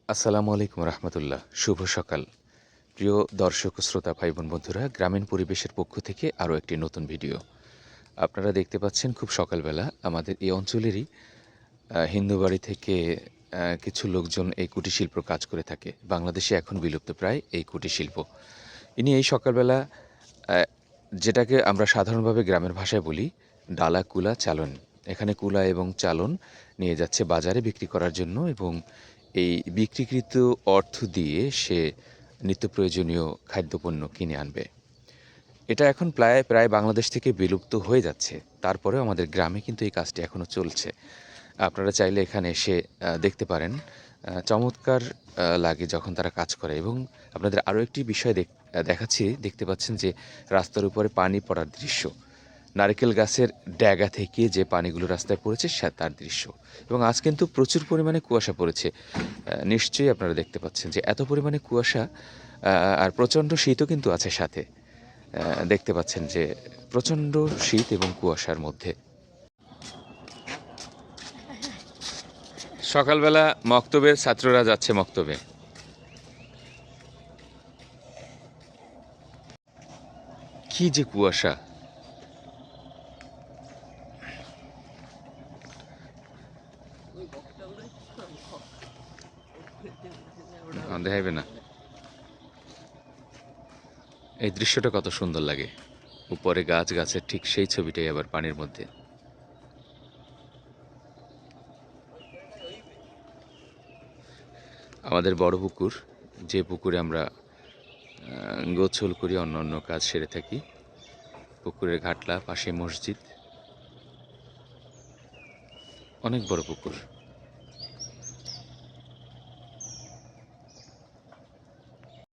আসসালামু আলাইকুম রহমতুল্লাহ। শুভ সকাল। প্রিয় দর্শক ও শ্রোতা ভাই বোন বন্ধুরা, গ্রামীণ পরিবেশের পক্ষ থেকে আরও একটি নতুন ভিডিও। আপনারা দেখতে পাচ্ছেন খুব সকালবেলা আমাদের এই অঞ্চলেরই হিন্দু বাড়ি থেকে কিছু লোকজন এই কুটির শিল্প কাজ করে থাকে। বাংলাদেশে এখন বিলুপ্ত প্রায় এই কুটির শিল্প। ইনি এই সকালবেলা আহ, যেটাকে আমরা সাধারণভাবে গ্রামের ভাষায় বলি ডালা কুলা চালন, এখানে কুলা এবং চালন নিয়ে যাচ্ছে বাজারে বিক্রি করার জন্য, এবং এই বিক্রিকৃত অর্থ দিয়ে সে নিত্য প্রয়োজনীয় খাদ্যপণ্য কিনে আনবে। এটা এখন প্রায় প্রায় বাংলাদেশ থেকে বিলুপ্ত হয়ে যাচ্ছে। তারপরেও আমাদের গ্রামে কিন্তু এই কাজটি এখনও চলছে। আপনারা চাইলে এখানে এসে দেখতে পারেন। চমৎকার লাগে যখন তারা কাজ করে। এবং আপনাদের আরও একটি বিষয় দেখাচ্ছি। দেখতে পাচ্ছেন যে রাস্তার উপরে পানি পড়ার দৃশ্য, নারকেল গাছের ড্যাগা থেকে যে পানিগুলো রাস্তায় পড়েছে তার দৃশ্য। এবং আজ কিন্তু প্রচুর পরিমাণে কুয়াশা পড়েছে। নিশ্চয়ই আপনারা দেখতে পাচ্ছেন যে এত পরিমাণে কুয়াশা, আর প্রচণ্ড শীতও কিন্তু আছে সাথে। দেখতে পাচ্ছেন যে প্রচণ্ড শীত এবং কুয়াশার মধ্যে সকালবেলা মক্তবের ছাত্ররা যাচ্ছে মক্তবে। কি যে কুয়াশা! দেখাইবে না। এই দৃশ্যটা কত সুন্দর লাগে। উপরে গাছ, গাছের ঠিক সেই ছবিটাই আবার পানির মধ্যে। আমাদের বড় পুকুর, যে পুকুরে আমরা গোসল করি, অন্য অন্য কাজ সেরে থাকি। পুকুরের ঘাটলা, পাশে মসজিদ, অনেক বড় পুকুর।